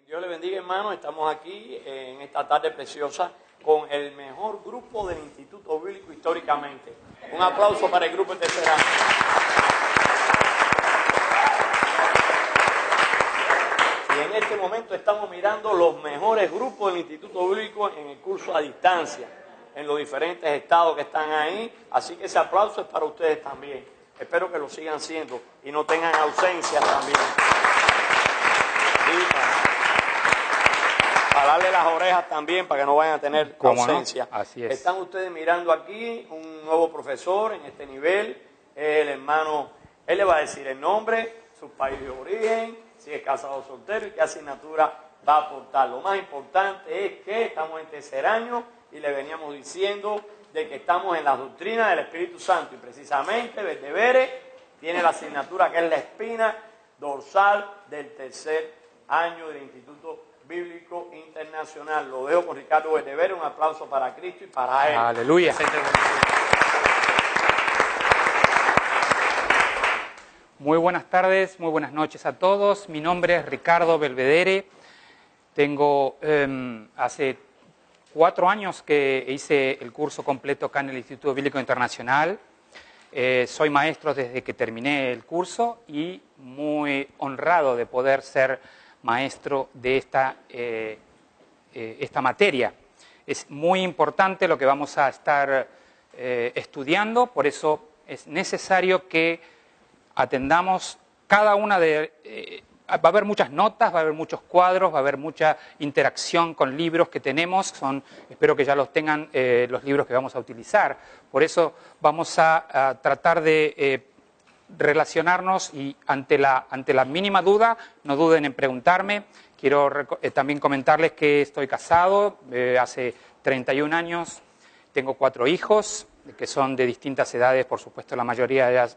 Dios le bendiga, hermano. Estamos aquí en esta tarde preciosa con el mejor grupo del Instituto Bíblico históricamente. Un aplauso para el grupo de tercer año. Y en este momento estamos mirando los mejores grupos del Instituto Bíblico en el curso a distancia, en los diferentes estados que están ahí. Así que ese aplauso es para ustedes también. Espero que lo sigan siendo y no tengan ausencias también. Para darle las orejas también, para que no vayan a tener ausencia. No? Así es. Están ustedes mirando aquí un nuevo profesor en este nivel, el hermano, él le va a decir el nombre, su país de origen, si es casado o soltero y qué asignatura va a aportar. Lo más importante es que estamos en tercer año y le veníamos diciendo de que estamos en las doctrinas del Espíritu Santo y precisamente Valdevere tiene la asignatura que es la espina dorsal del tercer año del Instituto Bíblico Internacional. Lo dejo con Ricardo Valdevere. Un aplauso para Cristo y para él. Aleluya. Muy buenas tardes, muy buenas noches a todos. Mi nombre es Ricardo Valdevere. Tengo hace 4 años que hice el curso completo acá en el Instituto Bíblico Internacional. Soy maestro desde que terminé el curso y muy honrado de poder ser maestro de esta materia. Es muy importante lo que vamos a estar estudiando, por eso es necesario que atendamos cada una de... va a haber muchas notas, va a haber muchos cuadros, va a haber mucha interacción con libros que tenemos. Espero que ya los tengan los libros que vamos a utilizar. Por eso vamos a tratar de relacionarnos y ante la mínima duda, no duden en preguntarme. Quiero también comentarles que estoy casado hace 31 años, tengo 4 hijos que son de distintas edades, por supuesto la mayoría ya...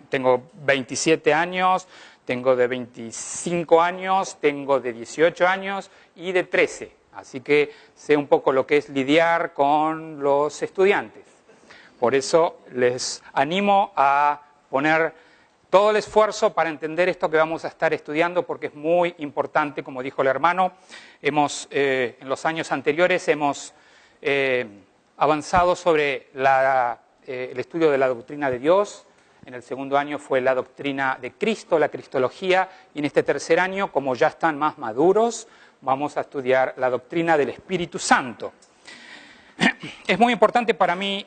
tengo 27 años, tengo de 25 años, tengo de 18 años y de 13. Así que sé un poco lo que es lidiar con los estudiantes. Por eso les animo a poner todo el esfuerzo para entender esto que vamos a estar estudiando, porque es muy importante, como dijo el hermano. En los años anteriores hemos avanzado sobre el estudio de la doctrina de Dios. En el segundo año fue la doctrina de Cristo, la cristología, y en este tercer año, como ya están más maduros, vamos a estudiar la doctrina del Espíritu Santo. Es muy importante para mí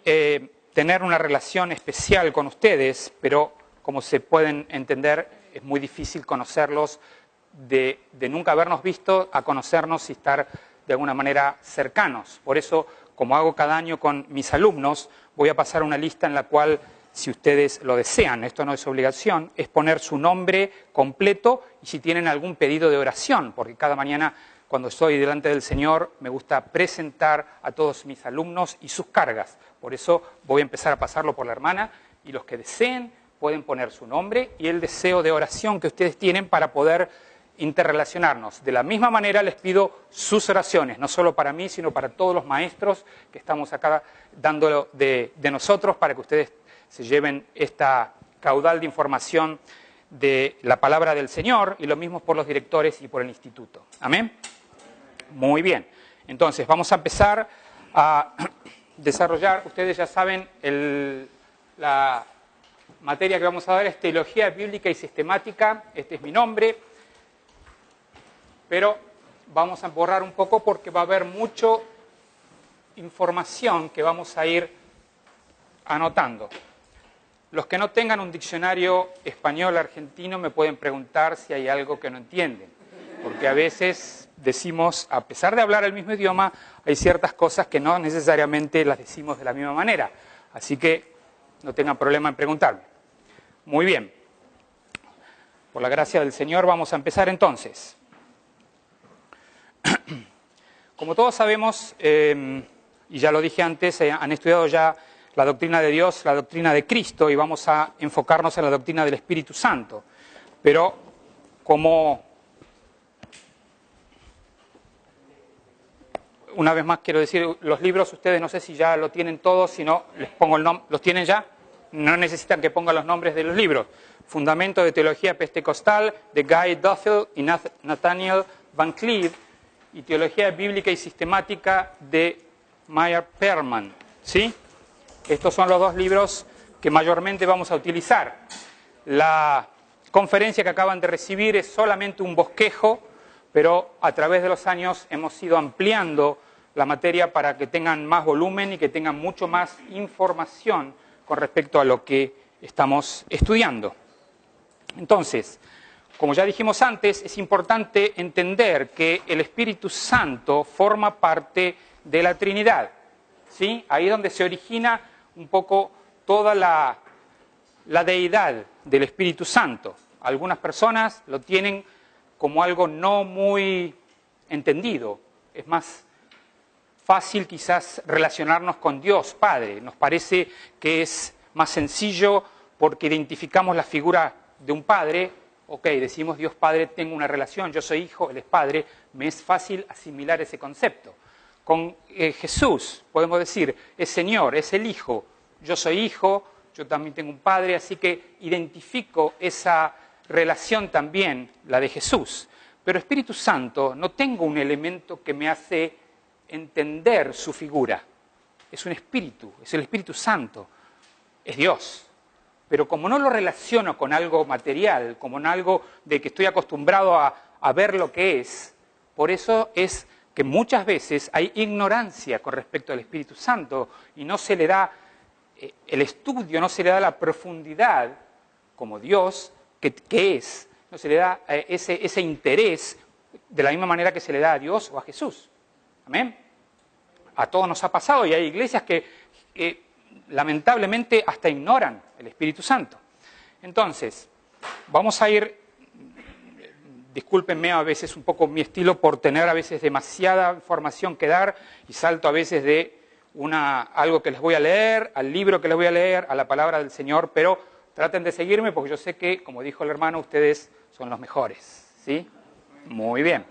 tener una relación especial con ustedes, pero como se pueden entender, es muy difícil conocerlos, de nunca habernos visto a conocernos y estar de alguna manera cercanos. Por eso, como hago cada año con mis alumnos, voy a pasar una lista en la cual, si ustedes lo desean, esto no es obligación, es poner su nombre completo y si tienen algún pedido de oración, porque cada mañana cuando estoy delante del Señor me gusta presentar a todos mis alumnos y sus cargas. Por eso voy a empezar a pasarlo por la hermana y los que deseen pueden poner su nombre y el deseo de oración que ustedes tienen para poder interrelacionarnos. De la misma manera les pido sus oraciones, no solo para mí, sino para todos los maestros que estamos acá dando de nosotros para que ustedes se lleven esta caudal de información de la palabra del Señor y lo mismo por los directores y por el instituto. ¿Amén? Muy bien. Entonces, vamos a empezar a desarrollar, ustedes ya saben, la materia que vamos a dar es Teología Bíblica y Sistemática. Este es mi nombre, pero vamos a borrar un poco porque va a haber mucha información que vamos a ir anotando. Los que no tengan un diccionario español-argentino me pueden preguntar si hay algo que no entienden, porque a veces decimos, a pesar de hablar el mismo idioma, hay ciertas cosas que no necesariamente las decimos de la misma manera. Así que no tengan problema en preguntarme. Muy bien. Por la gracia del Señor vamos a empezar entonces. Como todos sabemos, y ya lo dije antes, han estudiado ya la doctrina de Dios, la doctrina de Cristo, y vamos a enfocarnos en la doctrina del Espíritu Santo. Pero como, una vez más quiero decir, los libros ustedes no sé si ya lo tienen todos, si no les pongo el nombre, ¿los tienen ya? No necesitan que ponga los nombres de los libros. Fundamento de Teología Pentecostal, de Guy Duffield y Nathaniel Van Cleave y Teología Bíblica y Sistemática de Meyer Perman, ¿sí? Estos son los dos libros que mayormente vamos a utilizar. La conferencia que acaban de recibir es solamente un bosquejo, pero a través de los años hemos ido ampliando la materia para que tengan más volumen y que tengan mucho más información con respecto a lo que estamos estudiando. Entonces, como ya dijimos antes, es importante entender que el Espíritu Santo forma parte de la Trinidad, ¿sí? Ahí es donde se origina un poco toda la deidad del Espíritu Santo. Algunas personas lo tienen como algo no muy entendido. Es más fácil quizás relacionarnos con Dios Padre. Nos parece que es más sencillo porque identificamos la figura de un padre. Ok, decimos Dios Padre, tengo una relación, yo soy hijo, Él es Padre. Me es fácil asimilar ese concepto. Con Jesús podemos decir, es Señor, es el Hijo. Yo soy hijo, yo también tengo un Padre, así que identifico esa relación también, la de Jesús. Pero Espíritu Santo, no tengo un elemento que me hace entender su figura. Es un espíritu, es el Espíritu Santo, es Dios. Pero como no lo relaciono con algo material, como en algo de que estoy acostumbrado a ver lo que es, por eso es que muchas veces hay ignorancia con respecto al Espíritu Santo y no se le da el estudio, no se le da la profundidad como Dios que es, no se le da ese interés de la misma manera que se le da a Dios o a Jesús. Amén. A todos nos ha pasado y hay iglesias que lamentablemente hasta ignoran el Espíritu Santo. Entonces, vamos a ir, discúlpenme a veces un poco mi estilo por tener a veces demasiada información que dar y salto a veces de algo que les voy a leer, al libro que les voy a leer, a la palabra del Señor, pero traten de seguirme porque yo sé que, como dijo el hermano, ustedes son los mejores, ¿sí? Muy bien.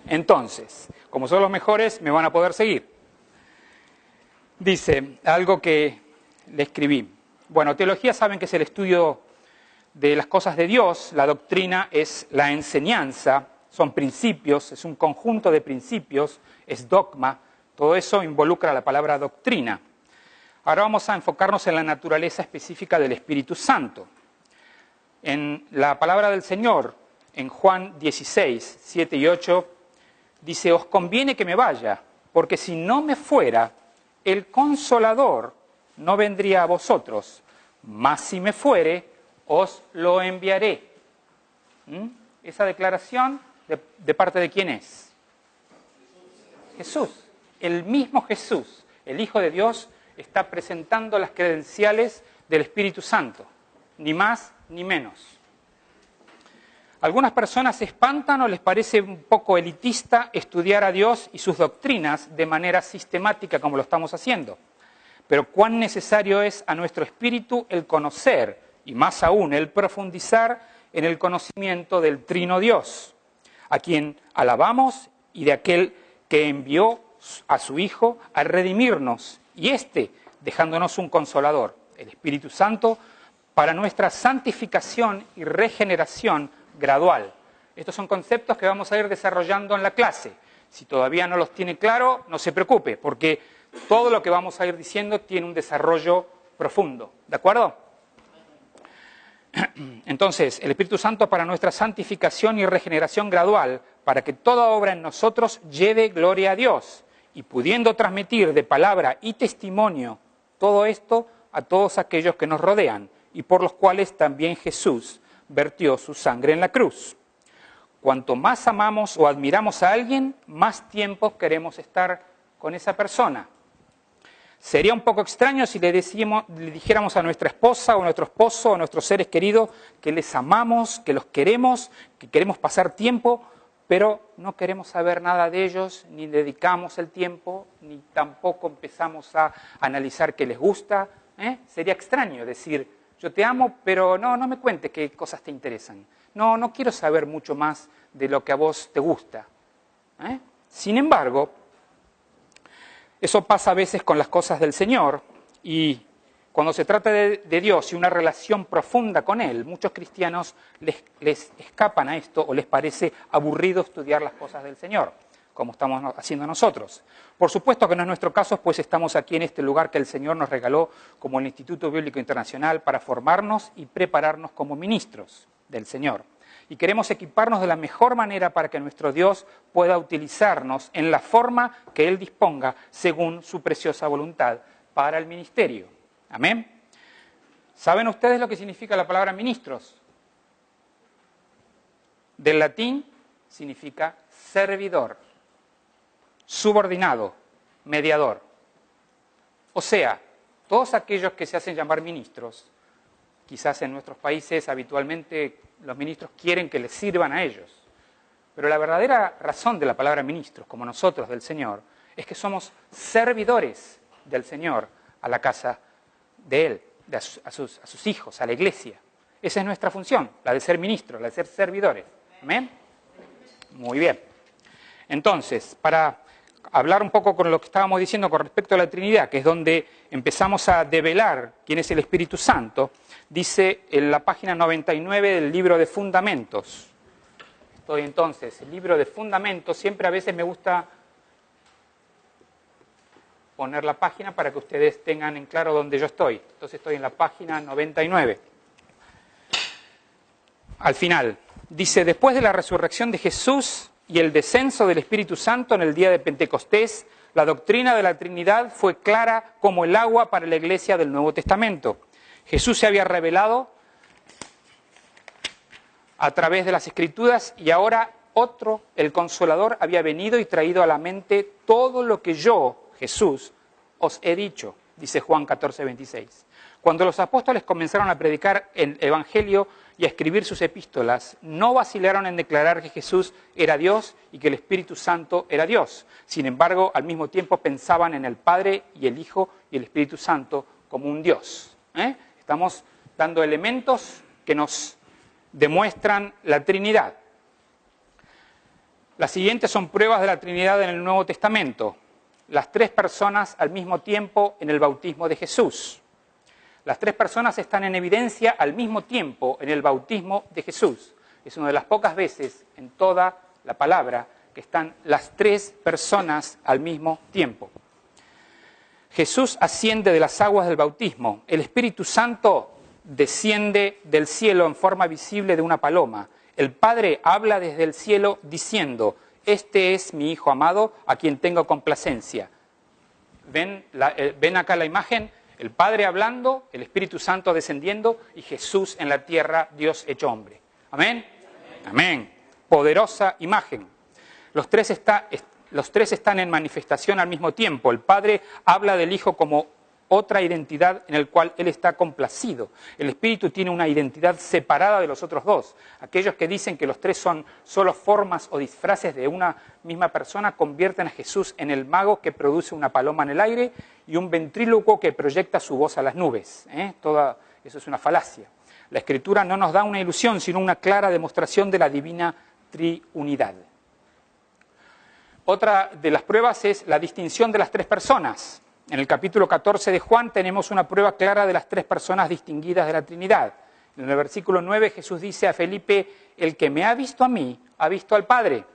Entonces, como son los mejores, me van a poder seguir. Dice algo que le escribí. Bueno, teología saben que es el estudio de las cosas de Dios, la doctrina es la enseñanza, son principios, es un conjunto de principios, es dogma, todo eso involucra la palabra doctrina. Ahora vamos a enfocarnos en la naturaleza específica del Espíritu Santo. En la palabra del Señor, en Juan 16, 7 y 8, dice, os conviene que me vaya, porque si no me fuera, el Consolador no vendría a vosotros, mas si me fuere, os lo enviaré. Esa declaración, ¿de parte de quién es? Jesús. El mismo Jesús, el Hijo de Dios, está presentando las credenciales del Espíritu Santo, ni más ni menos. Algunas personas se espantan o les parece un poco elitista estudiar a Dios y sus doctrinas de manera sistemática como lo estamos haciendo. Pero cuán necesario es a nuestro espíritu el conocer y más aún el profundizar en el conocimiento del Trino Dios, a quien alabamos y de aquel que envió a su Hijo a redimirnos y dejándonos un consolador, el Espíritu Santo, para nuestra santificación y regeneración gradual. Estos son conceptos que vamos a ir desarrollando en la clase. Si todavía no los tiene claro, no se preocupe, porque todo lo que vamos a ir diciendo tiene un desarrollo profundo. ¿De acuerdo? Entonces, el Espíritu Santo para nuestra santificación y regeneración gradual, para que toda obra en nosotros lleve gloria a Dios, y pudiendo transmitir de palabra y testimonio todo esto a todos aquellos que nos rodean, y por los cuales también Jesús vertió su sangre en la cruz. Cuanto más amamos o admiramos a alguien, más tiempo queremos estar con esa persona. Sería un poco extraño si le dijéramos a nuestra esposa o a nuestro esposo o a nuestros seres queridos que les amamos, que los queremos, que queremos pasar tiempo, pero no queremos saber nada de ellos, ni dedicamos el tiempo, ni tampoco empezamos a analizar qué les gusta. Sería extraño decir, yo te amo, pero no me cuentes qué cosas te interesan. No quiero saber mucho más de lo que a vos te gusta. Sin embargo, eso pasa a veces con las cosas del Señor y Cuando se trata de Dios y una relación profunda con Él, muchos cristianos les escapan a esto o les parece aburrido estudiar las cosas del Señor, como estamos haciendo nosotros. Por supuesto que no es nuestro caso, pues estamos aquí en este lugar que el Señor nos regaló como el Instituto Bíblico Internacional para formarnos y prepararnos como ministros del Señor. Y queremos equiparnos de la mejor manera para que nuestro Dios pueda utilizarnos en la forma que Él disponga según su preciosa voluntad para el ministerio. Amén. ¿Saben ustedes lo que significa la palabra ministros? Del latín significa servidor, subordinado, mediador. O sea, todos aquellos que se hacen llamar ministros, quizás en nuestros países habitualmente los ministros quieren que les sirvan a ellos, pero la verdadera razón de la palabra ministros, como nosotros del Señor, es que somos servidores del Señor a la casa de Él, a sus hijos, a la iglesia. Esa es nuestra función, la de ser ministros, la de ser servidores. ¿Amén? Muy bien. Entonces, para hablar un poco con lo que estábamos diciendo con respecto a la Trinidad, que es donde empezamos a develar quién es el Espíritu Santo, dice en la página 99 del libro de Fundamentos. Estoy entonces, el libro de Fundamentos, siempre a veces me gusta poner la página para que ustedes tengan en claro dónde yo estoy. Entonces estoy en la página 99. Al final, dice, después de la resurrección de Jesús y el descenso del Espíritu Santo en el día de Pentecostés, la doctrina de la Trinidad fue clara como el agua para la iglesia del Nuevo Testamento. Jesús se había revelado a través de las Escrituras y ahora otro, el Consolador, había venido y traído a la mente todo lo que yo, Jesús, os he dicho, dice Juan 14:26. Cuando los apóstoles comenzaron a predicar el Evangelio y a escribir sus epístolas, no vacilaron en declarar que Jesús era Dios y que el Espíritu Santo era Dios. Sin embargo, al mismo tiempo pensaban en el Padre y el Hijo y el Espíritu Santo como un Dios. Estamos dando elementos que nos demuestran la Trinidad. Las siguientes son pruebas de la Trinidad en el Nuevo Testamento. Las tres personas al mismo tiempo en el bautismo de Jesús. Las tres personas están en evidencia al mismo tiempo en el bautismo de Jesús. Es una de las pocas veces en toda la palabra que están las tres personas al mismo tiempo. Jesús asciende de las aguas del bautismo. El Espíritu Santo desciende del cielo en forma visible de una paloma. El Padre habla desde el cielo diciendo, este es mi Hijo amado, a quien tengo complacencia. ¿Ven acá la imagen? El Padre hablando, el Espíritu Santo descendiendo y Jesús en la tierra, Dios hecho hombre. ¿Amén? Amén. Poderosa imagen. Los tres están en manifestación al mismo tiempo. El Padre habla del Hijo como otra identidad en el cual Él está complacido. El Espíritu tiene una identidad separada de los otros dos. Aquellos que dicen que los tres son solo formas o disfraces de una misma persona convierten a Jesús en el mago que produce una paloma en el aire y un ventrílocuo que proyecta su voz a las nubes. Todo eso es una falacia. La Escritura no nos da una ilusión, sino una clara demostración de la divina triunidad. Otra de las pruebas es la distinción de las tres personas. En el capítulo 14 de Juan tenemos una prueba clara de las tres personas distinguidas de la Trinidad. En el versículo 9 Jesús dice a Felipe, el que me ha visto a mí, ha visto al Padre.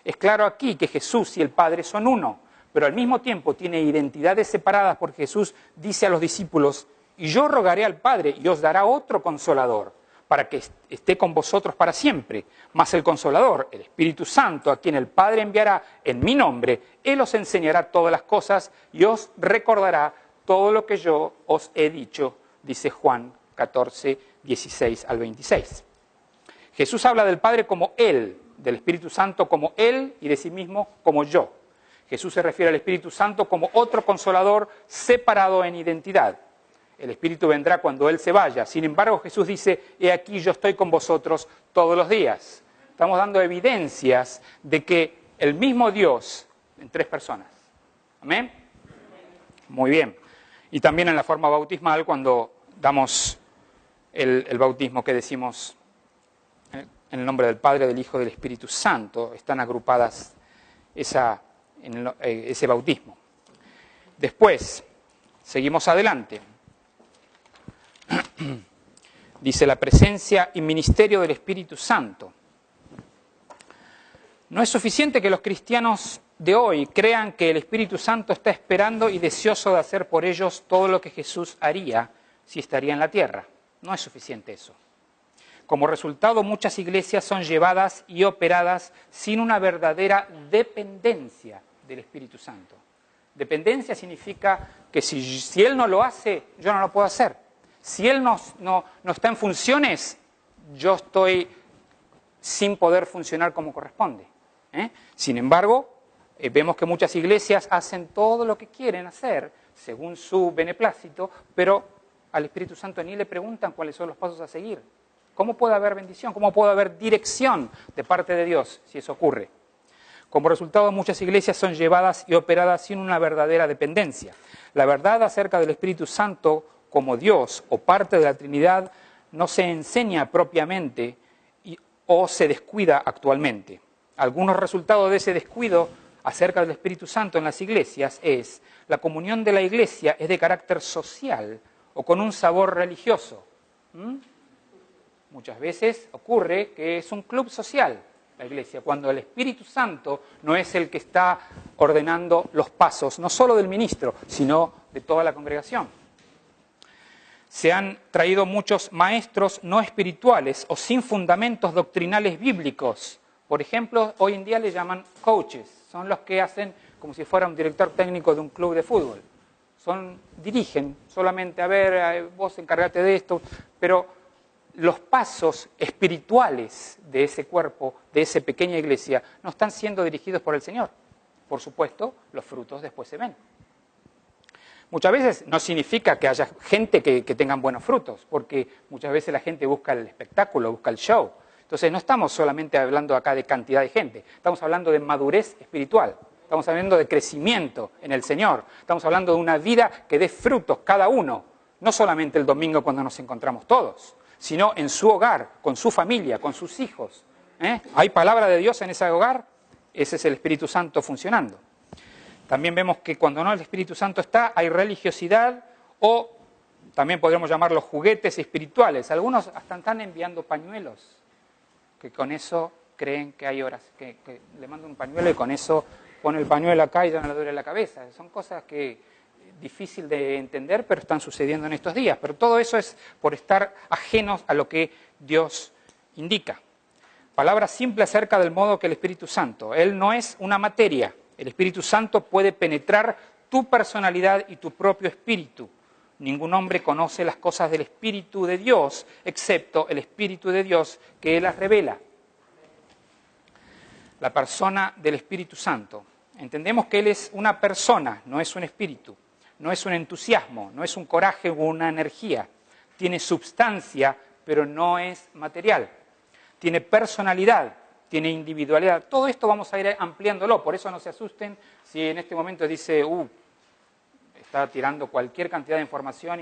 Es claro aquí que Jesús y el Padre son uno, pero al mismo tiempo tiene identidades separadas porque Jesús dice a los discípulos, y yo rogaré al Padre y os dará otro Consolador, para que esté con vosotros para siempre. Mas el Consolador, el Espíritu Santo, a quien el Padre enviará en mi nombre, Él os enseñará todas las cosas y os recordará todo lo que yo os he dicho, dice Juan 14, 16 al 26. Jesús habla del Padre como Él, del Espíritu Santo como Él y de sí mismo como yo. Jesús se refiere al Espíritu Santo como otro Consolador separado en identidad. El Espíritu vendrá cuando Él se vaya. Sin embargo, Jesús dice, he aquí yo estoy con vosotros todos los días. Estamos dando evidencias de que el mismo Dios en tres personas. ¿Amén? Muy bien. Y también en la forma bautismal, cuando damos el bautismo que decimos en el nombre del Padre, del Hijo y del Espíritu Santo, están agrupadas ese bautismo. Después, seguimos adelante. Dice la presencia y ministerio del Espíritu Santo. No es suficiente que los cristianos de hoy crean que el Espíritu Santo está esperando y deseoso de hacer por ellos todo lo que Jesús haría si estaría en la tierra. No es suficiente eso. Como resultado, muchas iglesias son llevadas y operadas sin una verdadera dependencia del Espíritu Santo. Dependencia significa que si Él no lo hace, yo no lo puedo hacer. Si Él no está en funciones, yo estoy sin poder funcionar como corresponde. Sin embargo, vemos que muchas iglesias hacen todo lo que quieren hacer según su beneplácito, pero al Espíritu Santo ni le preguntan cuáles son los pasos a seguir. ¿Cómo puede haber bendición? ¿Cómo puede haber dirección de parte de Dios si eso ocurre? Como resultado, muchas iglesias son llevadas y operadas sin una verdadera dependencia. La verdad acerca del Espíritu Santo como Dios o parte de la Trinidad no se enseña propiamente o se descuida actualmente. Algunos resultados de ese descuido acerca del Espíritu Santo en las iglesias es: la comunión de la iglesia es de carácter social o con un sabor religioso. Muchas veces ocurre que es un club social la iglesia, cuando el Espíritu Santo no es el que está ordenando los pasos, no solo del ministro, sino de toda la congregación. Se han traído muchos maestros no espirituales o sin fundamentos doctrinales bíblicos. Por ejemplo, hoy en día le llaman coaches, son los que hacen como si fuera un director técnico de un club de fútbol. Dirigen solamente, a ver, vos encárgate de esto, pero los pasos espirituales de ese cuerpo, de esa pequeña iglesia, no están siendo dirigidos por el Señor. Por supuesto, los frutos después se ven. Muchas veces no significa que haya gente que tengan buenos frutos, porque muchas veces la gente busca el espectáculo, busca el show. Entonces no estamos solamente hablando acá de cantidad de gente, estamos hablando de madurez espiritual, estamos hablando de crecimiento en el Señor, estamos hablando de una vida que dé frutos cada uno, no solamente el domingo cuando nos encontramos todos, sino en su hogar, con su familia, con sus hijos. ¿Hay palabra de Dios en ese hogar? Ese es el Espíritu Santo funcionando. También vemos que cuando no el Espíritu Santo está, hay religiosidad o también podríamos llamarlos juguetes espirituales. Algunos hasta están enviando pañuelos, que con eso creen que hay horas, que le mandan un pañuelo y con eso pone el pañuelo acá y ya no le duele la cabeza. Son cosas que difícil de entender, pero están sucediendo en estos días. Pero todo eso es por estar ajenos a lo que Dios indica. Palabra simple acerca del modo que el Espíritu Santo. Él no es una materia. El Espíritu Santo puede penetrar tu personalidad y tu propio espíritu. Ningún hombre conoce las cosas del Espíritu de Dios, excepto el Espíritu de Dios que Él las revela. La persona del Espíritu Santo. Entendemos que Él es una persona, no es un espíritu. No es un entusiasmo, no es un coraje o una energía. Tiene substancia, pero no es material. Tiene personalidad, tiene individualidad. Todo esto vamos a ir ampliándolo, por eso no se asusten si en este momento dice, está tirando cualquier cantidad de información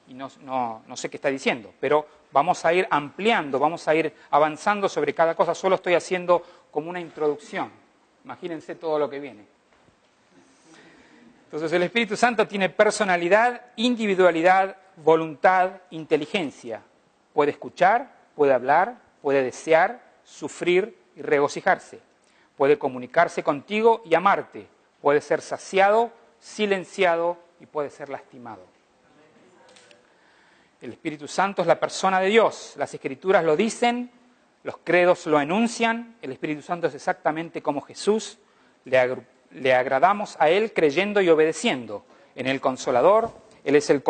y no sé qué está diciendo. Pero vamos a ir ampliando, vamos a ir avanzando sobre cada cosa. Solo estoy haciendo como una introducción. Imagínense todo lo que viene. Entonces el Espíritu Santo tiene personalidad, individualidad, voluntad, inteligencia. Puede escuchar, puede hablar, puede desear, sufrir y regocijarse. Puede comunicarse contigo y amarte. Puede ser saciado, silenciado y puede ser lastimado. El Espíritu Santo es la persona de Dios. Las Escrituras lo dicen, los credos lo enuncian. El Espíritu Santo es exactamente como Jesús. Le agradamos a Él creyendo y obedeciendo. En el Consolador, Él es el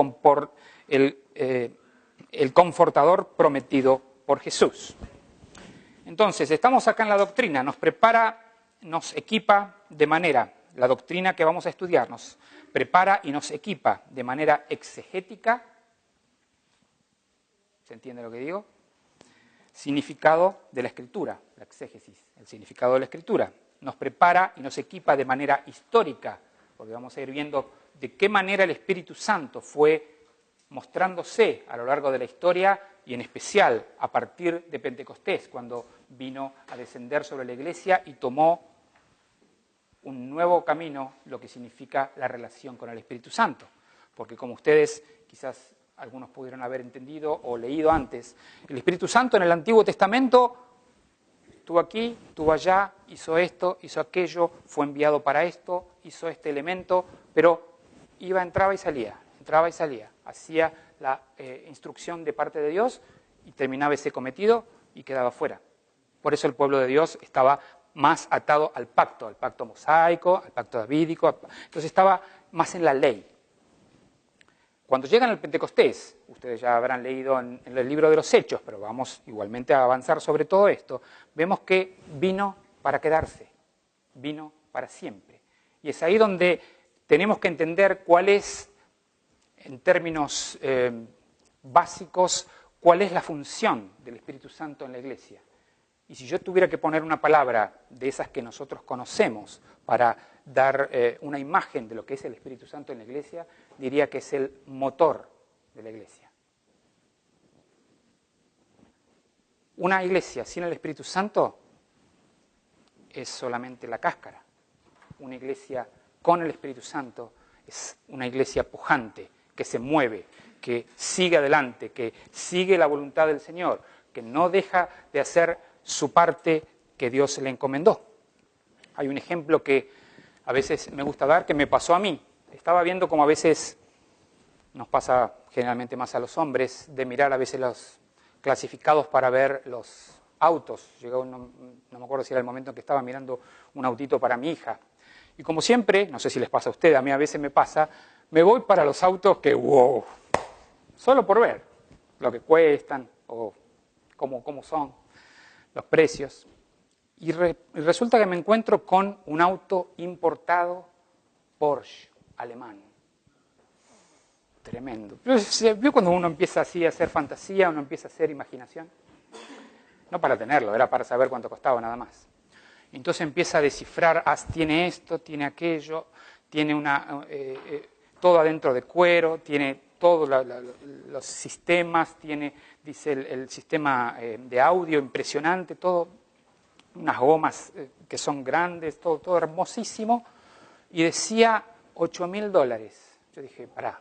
confortador prometido por Jesús. Entonces, estamos acá en la doctrina, nos prepara, nos equipa de manera, la doctrina que vamos a estudiar, nos prepara y nos equipa de manera exegética. ¿Se entiende lo que digo? Significado de la Escritura, la exégesis, el significado de la Escritura. Nos prepara y nos equipa de manera histórica, porque vamos a ir viendo de qué manera el Espíritu Santo fue mostrándose a lo largo de la historia y en especial a partir de Pentecostés, cuando vino a descender sobre la iglesia y tomó un nuevo camino, lo que significa la relación con el Espíritu Santo. Porque como ustedes quizás algunos pudieron haber entendido o leído antes. El Espíritu Santo en el Antiguo Testamento estuvo aquí, estuvo allá, hizo esto, hizo aquello, fue enviado para esto, hizo este elemento, pero entraba y salía, hacía la instrucción de parte de Dios y terminaba ese cometido y quedaba fuera. Por eso el pueblo de Dios estaba más atado al pacto mosaico, al pacto davídico, entonces estaba más en la ley. Cuando llegan al Pentecostés, ustedes ya habrán leído en el libro de los Hechos, pero vamos igualmente a avanzar sobre todo esto, vemos que vino para quedarse, vino para siempre. Y es ahí donde tenemos que entender cuál es, en términos básicos, cuál es la función del Espíritu Santo en la Iglesia. Y si yo tuviera que poner una palabra de esas que nosotros conocemos para dar una imagen de lo que es el Espíritu Santo en la Iglesia, diría que es el motor de la Iglesia. Una iglesia sin el Espíritu Santo es solamente la cáscara. Una iglesia con el Espíritu Santo es una iglesia pujante, que se mueve, que sigue adelante, que sigue la voluntad del Señor, que no deja de hacer su parte que Dios le encomendó. Hay un ejemplo que a veces me gusta dar, que me pasó a mí. Estaba viendo como a veces nos pasa generalmente más a los hombres, de mirar a veces los clasificados para ver los autos. Llegó, no me acuerdo si era el momento en que estaba mirando un autito para mi hija. Y como siempre, no sé si les pasa a ustedes, a mí a veces me pasa, me voy para los autos que, wow, solo por ver lo que cuestan o cómo son los precios. Y resulta que me encuentro con un auto importado Porsche, alemán. Tremendo. ¿Vio cuando uno empieza así a hacer fantasía, uno empieza a hacer imaginación? No para tenerlo, era para saber cuánto costaba nada más. Entonces empieza a descifrar, tiene esto, tiene aquello, tiene todo adentro de cuero, tiene todos los sistemas, tiene, dice, el sistema de audio impresionante, todo, unas gomas que son grandes, todo hermosísimo, y decía $8.000. Yo dije, pará,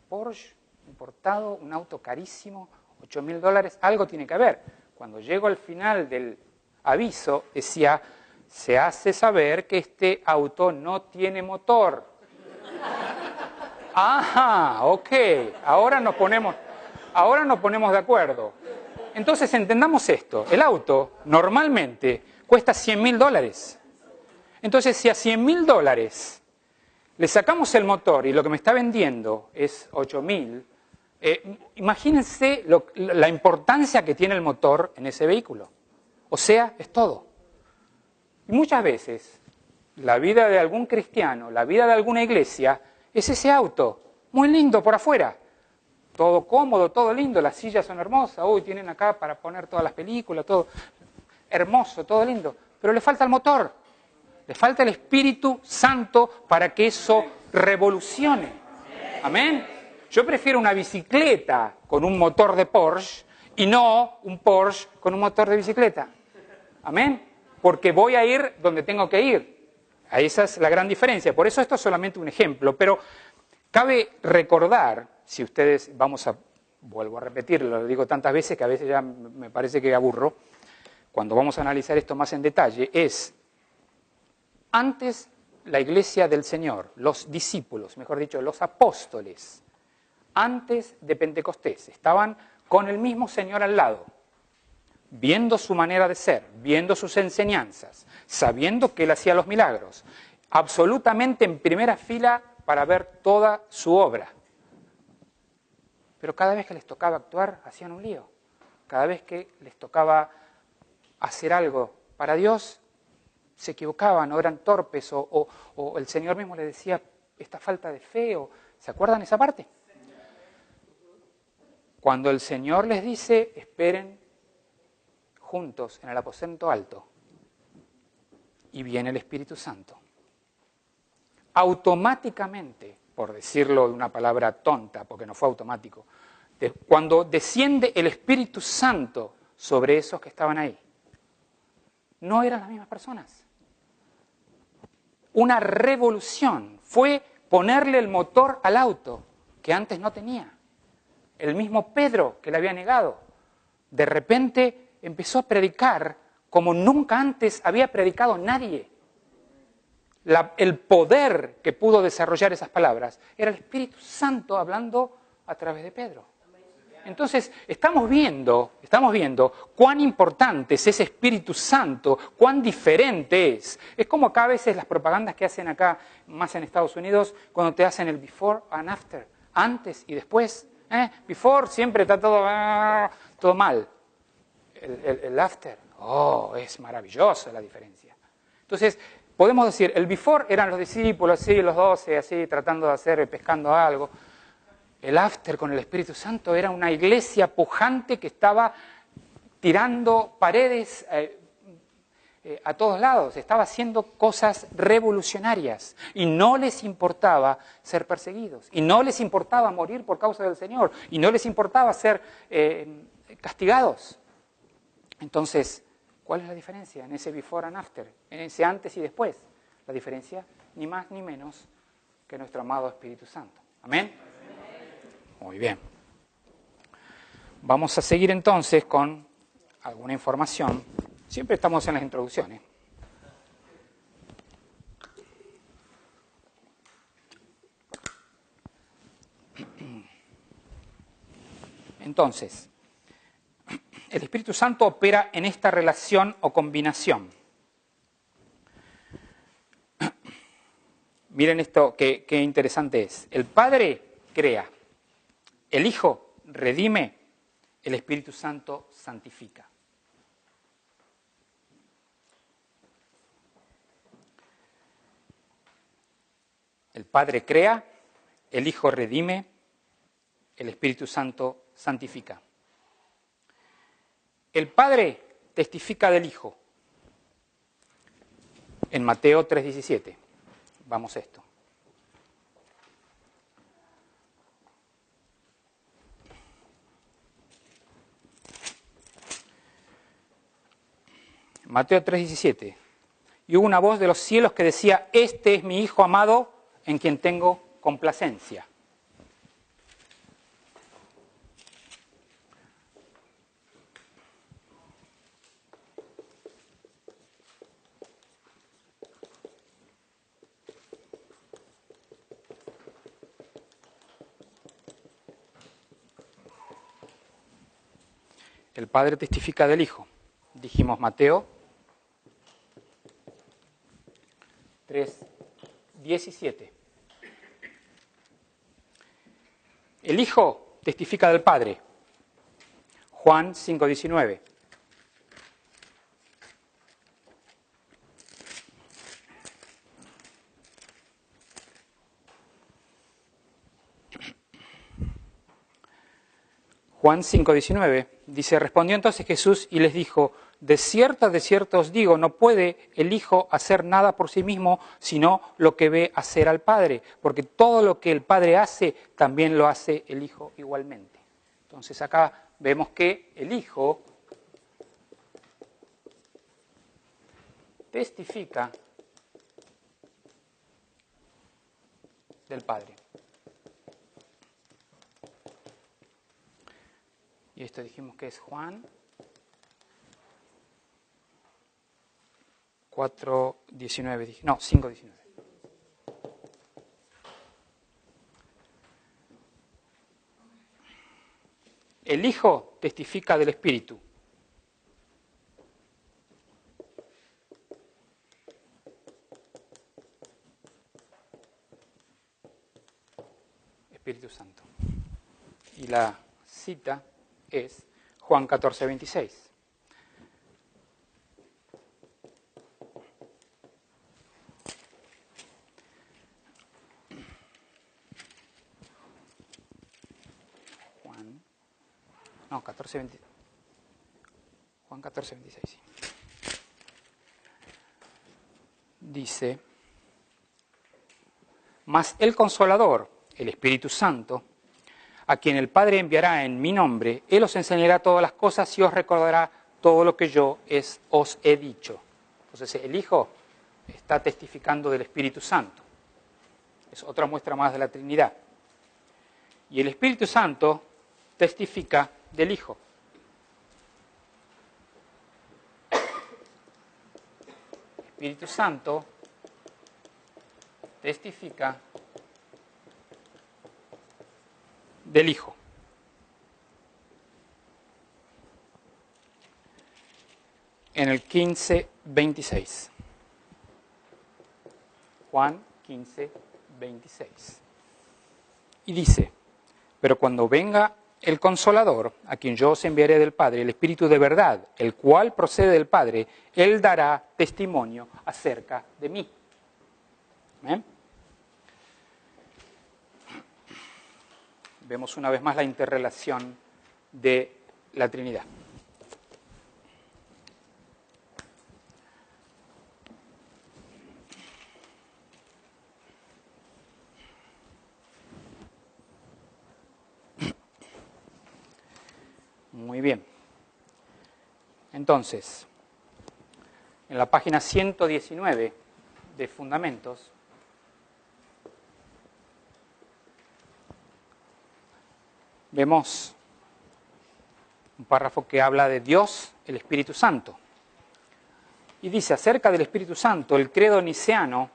Porsche, importado, un auto carísimo, $8.000, algo tiene que haber. Cuando llego al final del aviso, decía, se hace saber que este auto no tiene motor. Ajá, ok, ahora nos ponemos de acuerdo. Entonces entendamos esto, el auto normalmente cuesta $100.000. Entonces si a $100.000 le sacamos el motor y lo que me está vendiendo es 8.000, imagínense la importancia que tiene el motor en ese vehículo. O sea, es todo. Y muchas veces la vida de algún cristiano, la vida de alguna iglesia, es ese auto, muy lindo por afuera. Todo cómodo, todo lindo, las sillas son hermosas, uy, tienen acá para poner todas las películas, todo hermoso, todo lindo, pero le falta el motor, le falta el Espíritu Santo para que eso revolucione. Amén. Yo prefiero una bicicleta con un motor de Porsche y no un Porsche con un motor de bicicleta. Amén. Porque voy a ir donde tengo que ir. Esa es la gran diferencia. Por eso esto es solamente un ejemplo, pero cabe recordar, si ustedes, vuelvo a repetirlo, lo digo tantas veces que a veces ya me parece que aburro, cuando vamos a analizar esto más en detalle, es antes la iglesia del Señor, los discípulos, mejor dicho, los apóstoles, antes de Pentecostés, estaban con el mismo Señor al lado, viendo su manera de ser, viendo sus enseñanzas, sabiendo que Él hacía los milagros, absolutamente en primera fila para ver toda su obra. Pero cada vez que les tocaba actuar, hacían un lío. Cada vez que les tocaba hacer algo para Dios, se equivocaban o eran torpes o el Señor mismo les decía, esta falta de fe, ¿se acuerdan esa parte? Cuando el Señor les dice, esperen juntos en el aposento alto, y viene el Espíritu Santo, automáticamente, por decirlo de una palabra tonta, porque no fue automático, cuando desciende el Espíritu Santo sobre esos que estaban ahí, no eran las mismas personas. Una revolución, fue ponerle el motor al auto que antes no tenía. el mismo Pedro que le había negado. De repente empezó a predicar como nunca antes había predicado nadie. El poder que pudo desarrollar esas palabras era el Espíritu Santo hablando a través de Pedro. Entonces, estamos viendo cuán importante es ese Espíritu Santo, cuán diferente es. Es como acá a veces las propagandas que hacen acá, más en Estados Unidos, cuando te hacen el before and after, antes y después. Before siempre está todo mal. El after, es maravillosa la diferencia. Entonces, podemos decir, el before eran los discípulos, así, los 12, así, tratando de hacer, pescando algo. El after con el Espíritu Santo era una iglesia pujante que estaba tirando paredes a todos lados, estaba haciendo cosas revolucionarias y no les importaba ser perseguidos, y no les importaba morir por causa del Señor, y no les importaba ser castigados. Entonces, ¿cuál es la diferencia en ese before and after, en ese antes y después? La diferencia, ni más ni menos que nuestro amado Espíritu Santo. ¿Amén? Muy bien. Vamos a seguir entonces con alguna información. Siempre estamos en las introducciones. Entonces, el Espíritu Santo opera en esta relación o combinación. Miren esto, qué interesante es. El Padre crea, el Hijo redime, el Espíritu Santo santifica. El Padre crea, el Hijo redime, el Espíritu Santo santifica. El Padre testifica del Hijo. En Mateo 3:17. Vamos a esto. Mateo 3:17. Y hubo una voz de los cielos que decía: este es mi Hijo amado, en quien tengo complacencia. El Padre testifica del Hijo. Dijimos Mateo 3:17. El Hijo testifica del Padre. Juan 5:19. Juan 5:19 dice: respondió entonces Jesús y les dijo: de cierto os digo, no puede el Hijo hacer nada por sí mismo, sino lo que ve hacer al Padre, porque todo lo que el Padre hace, también lo hace el Hijo igualmente. Entonces acá vemos que el Hijo testifica del Padre. Y esto dijimos que es Juan 4:19, no, 5:19. El Hijo testifica del Espíritu. Espíritu Santo. Y la cita es Juan 14:26. Juan 14:26. Sí. Dice: mas el Consolador, el Espíritu Santo, a quien el Padre enviará en mi nombre, Él os enseñará todas las cosas y os recordará todo lo que yo os he dicho. Entonces el Hijo está testificando del Espíritu Santo. Es otra muestra más de la Trinidad. Y el Espíritu Santo testifica del Hijo. Espíritu Santo testifica del Hijo. En el 15:26. Juan 15:26. Y dice, pero cuando venga el Consolador, a quien yo os enviaré del Padre, el Espíritu de verdad, el cual procede del Padre, Él dará testimonio acerca de mí. ¿Amén? Vemos una vez más la interrelación de la Trinidad. Muy bien. Entonces, en la página 119 de Fundamentos, vemos un párrafo que habla de Dios, el Espíritu Santo. Y dice, acerca del Espíritu Santo, el credo niceno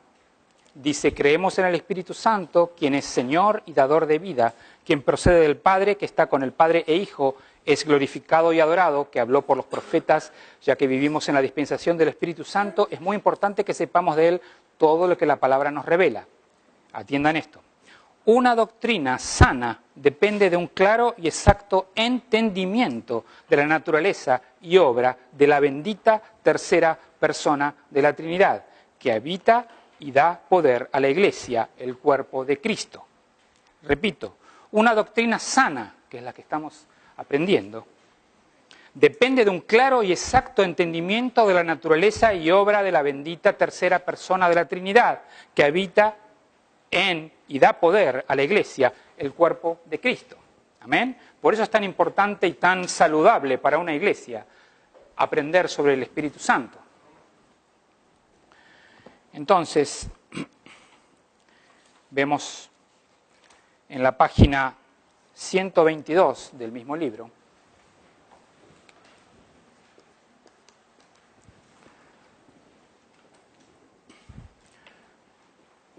dice, creemos en el Espíritu Santo, quien es Señor y dador de vida, quien procede del Padre, que está con el Padre e Hijo, es glorificado y adorado, que habló por los profetas, ya que vivimos en la dispensación del Espíritu Santo, es muy importante que sepamos de Él todo lo que la palabra nos revela. Atiendan esto. Una doctrina sana depende de un claro y exacto entendimiento de la naturaleza y obra de la bendita tercera persona de la Trinidad, que habita y da poder a la Iglesia, el cuerpo de Cristo. Repito, una doctrina sana, que es la que estamos aprendiendo, depende de un claro y exacto entendimiento de la naturaleza y obra de la bendita tercera persona de la Trinidad, que habita en y da poder a la Iglesia, el cuerpo de Cristo. ¿Amén? Por eso es tan importante y tan saludable para una iglesia aprender sobre el Espíritu Santo. Entonces, vemos en la página 122 del mismo libro,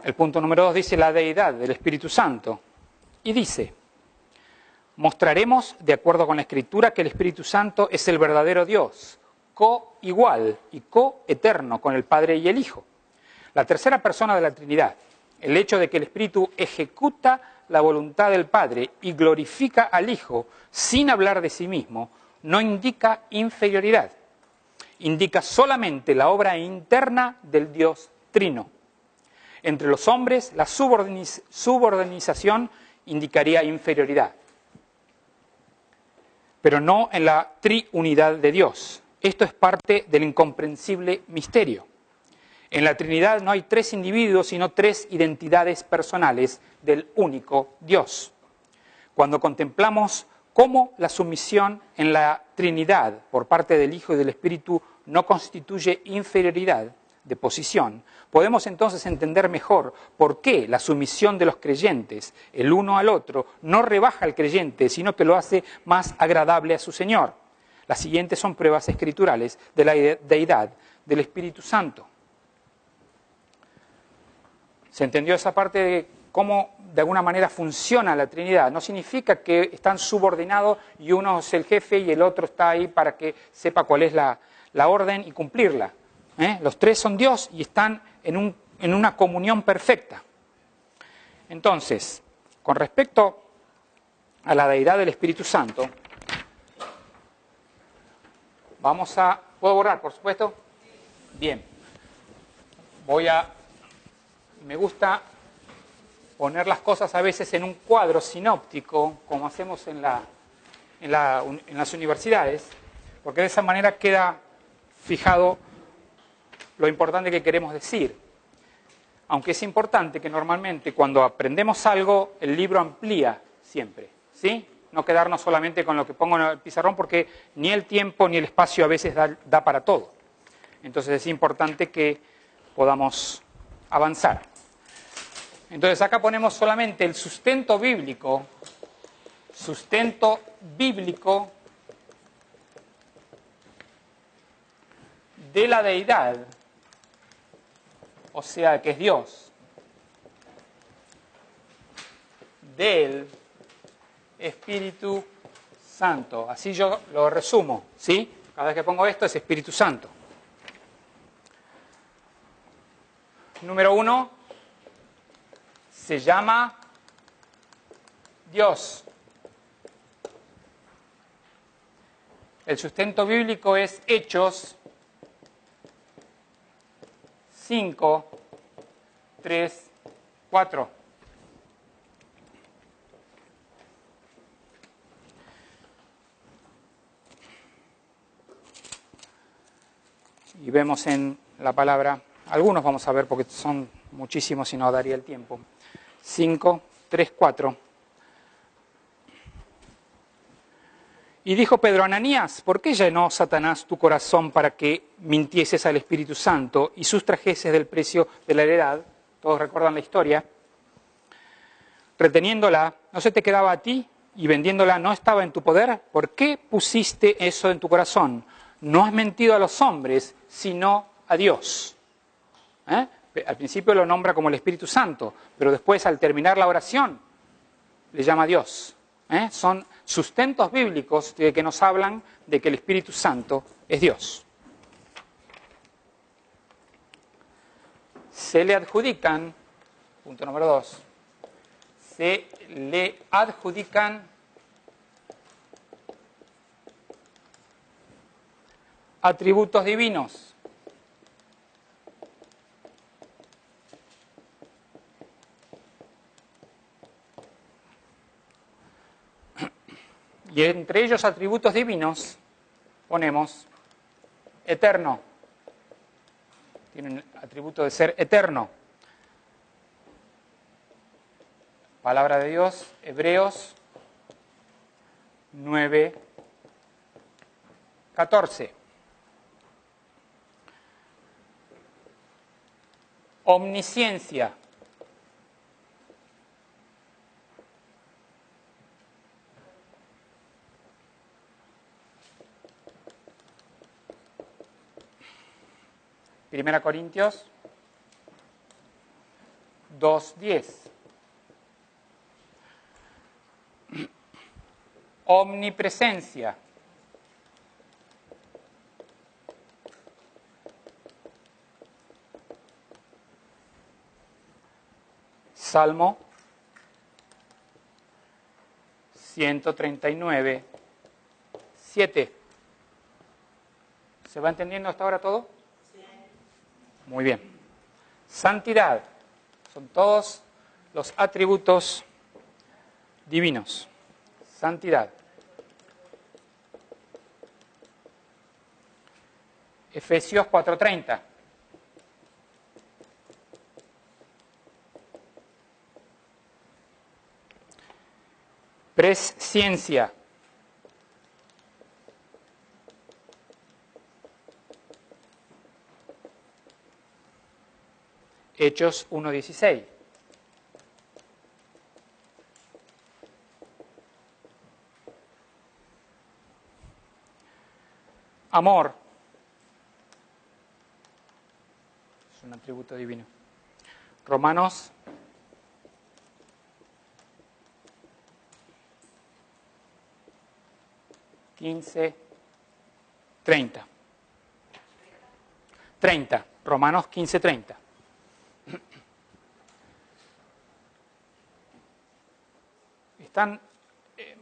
el punto número 2 dice la deidad del Espíritu Santo. Y dice, mostraremos, de acuerdo con la Escritura, que el Espíritu Santo es el verdadero Dios, coigual y coeterno con el Padre y el Hijo. La tercera persona de la Trinidad. El hecho de que el Espíritu ejecuta la voluntad del Padre y glorifica al Hijo sin hablar de sí mismo, no indica inferioridad. Indica solamente la obra interna del Dios Trino. Entre los hombres, la subordinización indicaría inferioridad, pero no en la triunidad de Dios. Esto es parte del incomprensible misterio. En la Trinidad no hay tres individuos, sino tres identidades personales del único Dios. Cuando contemplamos cómo la sumisión en la Trinidad por parte del Hijo y del Espíritu no constituye inferioridad de posición, podemos entonces entender mejor por qué la sumisión de los creyentes, el uno al otro, no rebaja al creyente, sino que lo hace más agradable a su Señor. Las siguientes son pruebas escriturales de la deidad del Espíritu Santo. ¿Se entendió esa parte de cómo de alguna manera funciona la Trinidad? No significa que están subordinados y uno es el jefe y el otro está ahí para que sepa cuál es la orden y cumplirla. Los tres son Dios y están en una comunión perfecta. Entonces, con respecto a la deidad del Espíritu Santo, ¿puedo borrar, por supuesto? Bien. Me gusta poner las cosas a veces en un cuadro sinóptico, como hacemos en las universidades, porque de esa manera queda fijado lo importante que queremos decir. Aunque es importante que normalmente cuando aprendemos algo, el libro amplía siempre, ¿sí? No quedarnos solamente con lo que pongo en el pizarrón, porque ni el tiempo ni el espacio a veces da para todo. Entonces es importante que podamos avanzar. Entonces acá ponemos solamente el sustento bíblico sustento bíblico de la deidad, o sea, que es Dios, del Espíritu Santo. Así yo lo resumo, ¿sí? Cada vez que pongo esto es Espíritu Santo. Número 1, se llama Dios. El sustento bíblico es Hechos 5, 3, 4. Y vemos en la palabra, algunos vamos a ver porque son muchísimos y no daría el tiempo. 5, 3, 4. Y dijo Pedro: Ananías, ¿por qué llenó Satanás tu corazón para que mintieses al Espíritu Santo y sustrajeses del precio de la heredad? Todos recuerdan la historia. Reteniéndola, ¿no se te quedaba a ti? Y vendiéndola, ¿no estaba en tu poder? ¿Por qué pusiste eso en tu corazón? No has mentido a los hombres, sino a Dios. Al principio lo nombra como el Espíritu Santo, pero después, al terminar la oración, le llama a Dios. Son sustentos bíblicos que nos hablan de que el Espíritu Santo es Dios. Se le adjudican, punto número 2, se le adjudican atributos divinos. Y entre ellos atributos divinos ponemos eterno. Tiene un atributo de ser eterno. Palabra de Dios, Hebreos 9, 14. Omnisciencia. Primera Corintios 2:10. Omnipresencia. Salmo 139, 7. ¿Se va entendiendo hasta ahora todo? Sí. Muy bien. Santidad. Son todos los atributos divinos. Santidad. Efesios 4:30. Presciencia. Hechos 1:16. Amor. Es un atributo divino. Romanos 15:30. 30. Romanos 15:30. Están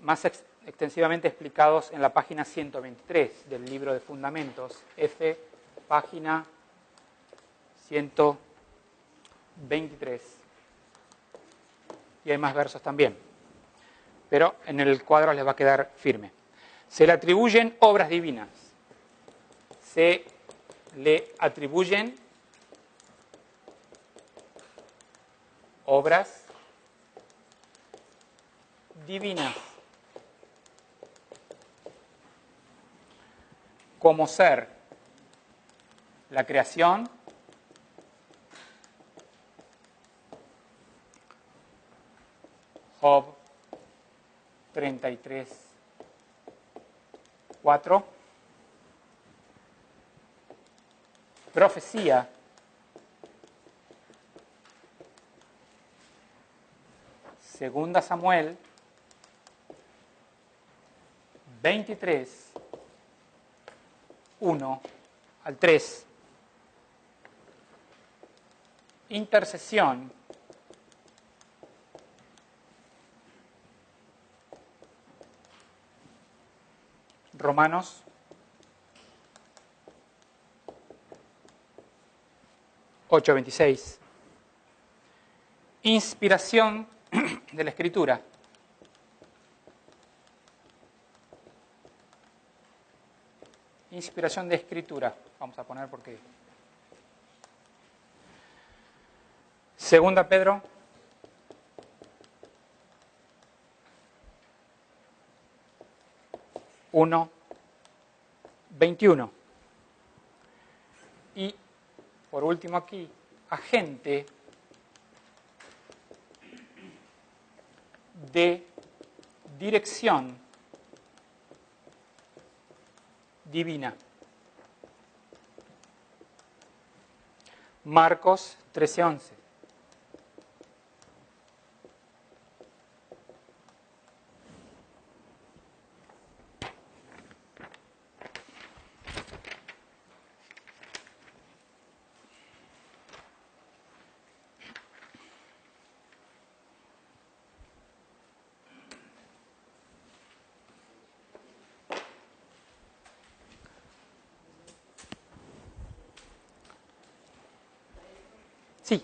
más extensivamente explicados en la página 123 del libro de Fundamentos, F, página 123. Y hay más versos también, pero en el cuadro les va a quedar firme. Se le atribuyen obras divinas. Se le atribuyen obras divinas, como ser la creación, Job 33:4. Profecía. Segunda Samuel 23, 1 al 3. Intercesión. Romanos 8:26. Inspiración de la Escritura. Inspiración de Escritura. Vamos a poner porque... Segunda Pedro 1:21. Y por último aquí, agente de dirección divina. Marcos 13:11. Sí.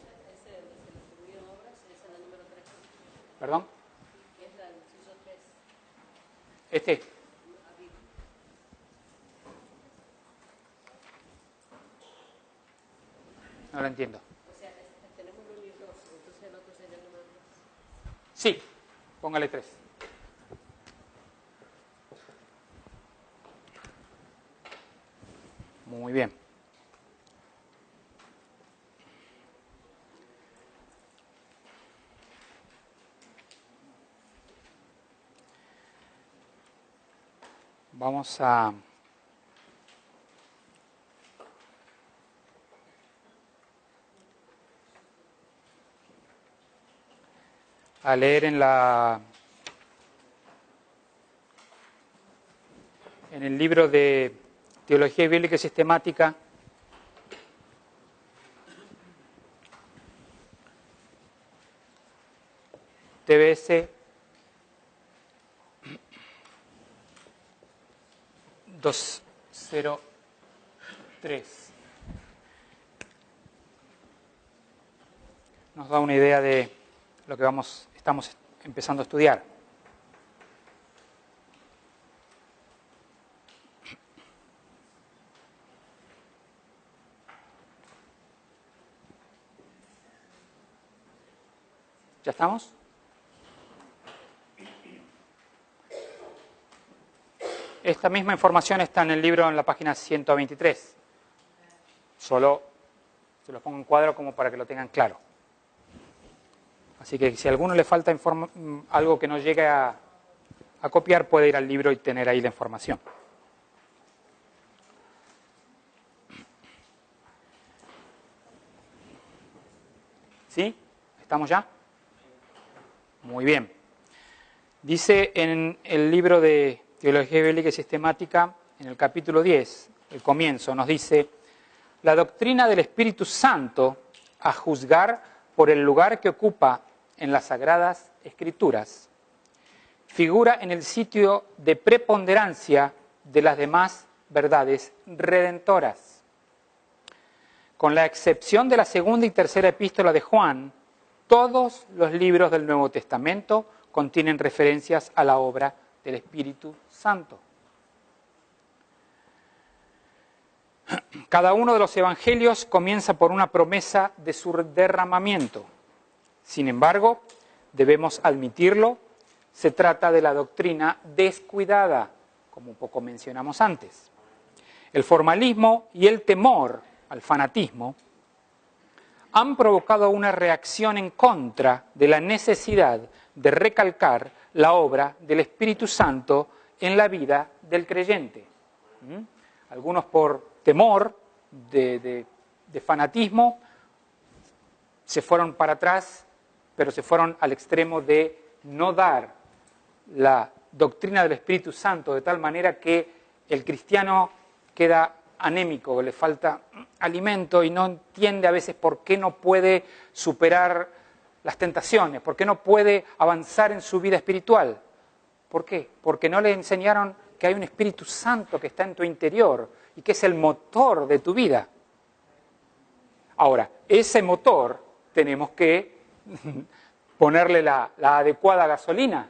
¿Perdón? Este. No lo entiendo. O sea, tenemos un libro 2, entonces el otro sería el número 3. Sí, póngale 3. Muy bien. Vamos a leer en el libro de Teología Bíblica y Sistemática, TBS 203. Nos da una idea de lo que estamos empezando a estudiar. ¿Ya estamos? Esta misma información está en el libro en la página 123. Solo se los pongo en cuadro como para que lo tengan claro. Así que si a alguno le falta algo que no llegue a copiar, puede ir al libro y tener ahí la información. ¿Sí? ¿Estamos ya? Muy bien. Dice en el libro de Teología Bíblica y Sistemática, en el capítulo 10, el comienzo, nos dice: la doctrina del Espíritu Santo, a juzgar por el lugar que ocupa en las Sagradas Escrituras, figura en el sitio de preponderancia de las demás verdades redentoras. Con la excepción de la segunda y tercera epístola de Juan, todos los libros del Nuevo Testamento contienen referencias a la obra del Espíritu Santo. Cada uno de los evangelios comienza por una promesa de su derramamiento. Sin embargo, debemos admitirlo, se trata de la doctrina descuidada, como un poco mencionamos antes. El formalismo y el temor al fanatismo han provocado una reacción en contra de la necesidad de recalcar la obra del Espíritu Santo en la vida del creyente. Algunos por temor de fanatismo se fueron para atrás, pero se fueron al extremo de no dar la doctrina del Espíritu Santo de tal manera que el cristiano queda anémico, le falta alimento y no entiende a veces por qué no puede superar las tentaciones, por qué no puede avanzar en su vida espiritual. ¿Por qué? Porque no le enseñaron que hay un Espíritu Santo que está en tu interior y que es el motor de tu vida. Ahora, ese motor tenemos que ponerle la adecuada gasolina.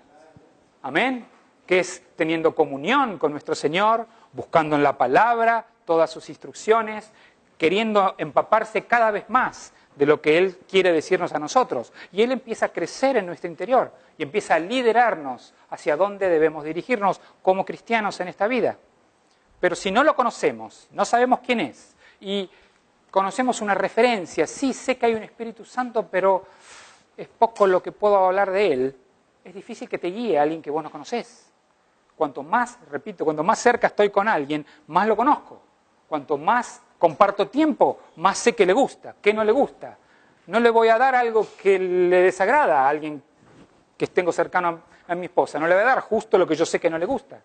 Amén. Que es teniendo comunión con nuestro Señor, buscando en la palabra todas sus instrucciones, queriendo empaparse cada vez más de lo que Él quiere decirnos a nosotros. Y Él empieza a crecer en nuestro interior y empieza a liderarnos hacia dónde debemos dirigirnos como cristianos en esta vida. Pero si no lo conocemos, no sabemos quién es, y conocemos una referencia, sí sé que hay un Espíritu Santo, pero es poco lo que puedo hablar de Él, es difícil que te guíe a alguien que vos no conocés. Cuanto más, repito, cuanto más cerca estoy con alguien, más lo conozco. Cuanto más comparto tiempo, más sé que le gusta, que no le gusta. No le voy a dar algo que le desagrada a alguien que tengo cercano a mi esposa. No le voy a dar justo lo que yo sé que no le gusta.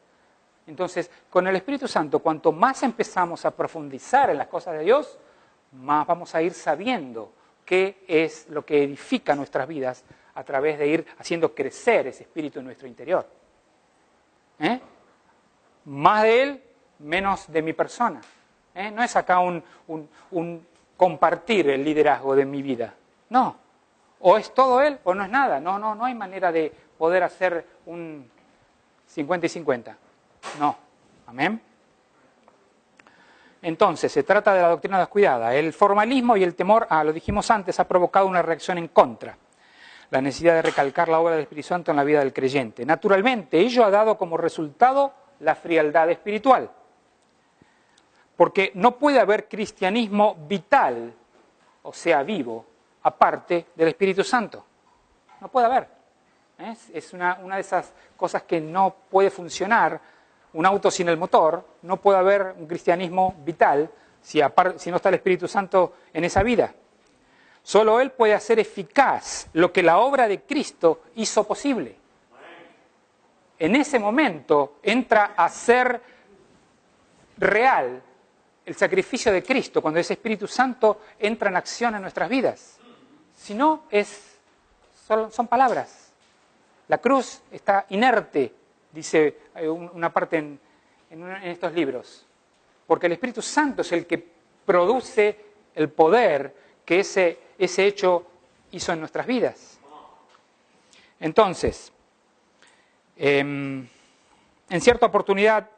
Entonces, con el Espíritu Santo, cuanto más empezamos a profundizar en las cosas de Dios, más vamos a ir sabiendo qué es lo que edifica nuestras vidas a través de ir haciendo crecer ese espíritu en nuestro interior. Más de Él, menos de mi persona. No es acá un compartir el liderazgo de mi vida. No. O es todo Él o no es nada. No hay manera de poder hacer un 50 y 50. No. Amén. Entonces, se trata de la doctrina descuidada. El formalismo y el temor, lo dijimos antes, ha provocado una reacción en contra. La necesidad de recalcar la obra del Espíritu Santo en la vida del creyente. Naturalmente, ello ha dado como resultado la frialdad espiritual. Porque no puede haber cristianismo vital, o sea, vivo, aparte del Espíritu Santo. No puede haber. Es una de esas cosas que no puede funcionar. Un auto sin el motor, no puede haber un cristianismo vital si no está el Espíritu Santo en esa vida. Solo Él puede hacer eficaz lo que la obra de Cristo hizo posible. En ese momento entra a ser real el sacrificio de Cristo, cuando ese Espíritu Santo entra en acción en nuestras vidas. Si no, son palabras. La cruz está inerte, dice una parte en estos libros, porque el Espíritu Santo es el que produce el poder que ese hecho hizo en nuestras vidas. Entonces, en cierta oportunidad,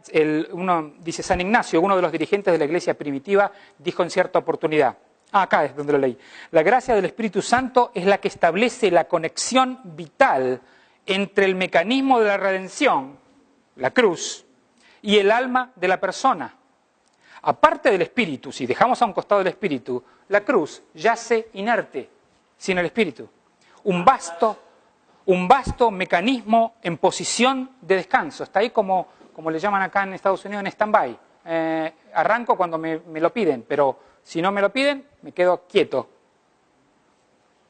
dice San Ignacio, uno de los dirigentes de la iglesia primitiva, dijo en cierta oportunidad, acá es donde lo leí, la gracia del Espíritu Santo es la que establece la conexión vital entre el mecanismo de la redención, la cruz, y el alma de la persona. Aparte del Espíritu, si dejamos a un costado el Espíritu, la cruz yace inerte, sin el Espíritu. Un vasto mecanismo en posición de descanso. Está ahí como le llaman acá en Estados Unidos, en stand-by. Arranco cuando me lo piden, pero si no me lo piden, me quedo quieto.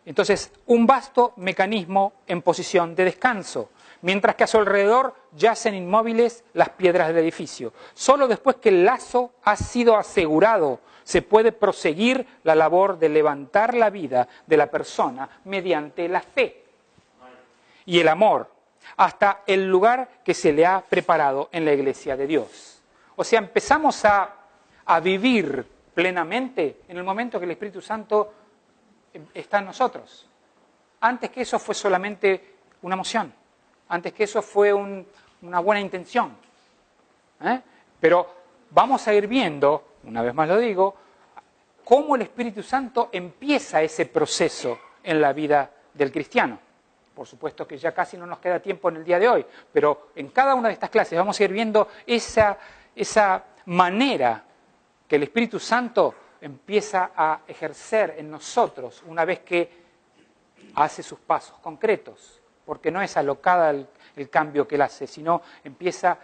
Entonces, un vasto mecanismo en posición de descanso, mientras que a su alrededor yacen inmóviles las piedras del edificio. Solo después que el lazo ha sido asegurado, se puede proseguir la labor de levantar la vida de la persona mediante la fe y el amor, hasta el lugar que se le ha preparado en la iglesia de Dios. O sea, empezamos a vivir plenamente en el momento que el Espíritu Santo está en nosotros. Antes que eso fue solamente una emoción. Antes que eso fue una buena intención. Pero vamos a ir viendo, una vez más lo digo, cómo el Espíritu Santo empieza ese proceso en la vida del cristiano. Por supuesto que ya casi no nos queda tiempo en el día de hoy, pero en cada una de estas clases vamos a ir viendo esa manera que el Espíritu Santo empieza a ejercer en nosotros una vez que hace sus pasos concretos. porque no es alocada el cambio que Él hace, sino empieza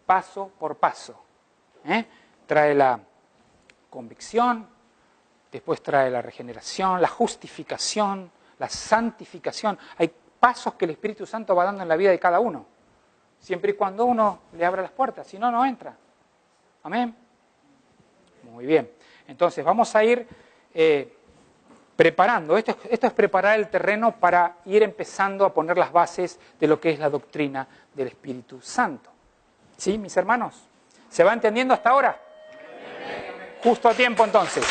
paso por paso. Trae la convicción, después trae la regeneración, la justificación, la santificación. Hay pasos que el Espíritu Santo va dando en la vida de cada uno, siempre y cuando uno le abra las puertas, si no, no entra. Amén. Muy bien. Entonces vamos a ir preparando. Esto es preparar el terreno para ir empezando a poner las bases de lo que es la doctrina del Espíritu Santo. ¿Sí, mis hermanos? ¿Se va entendiendo hasta ahora? Justo a tiempo entonces.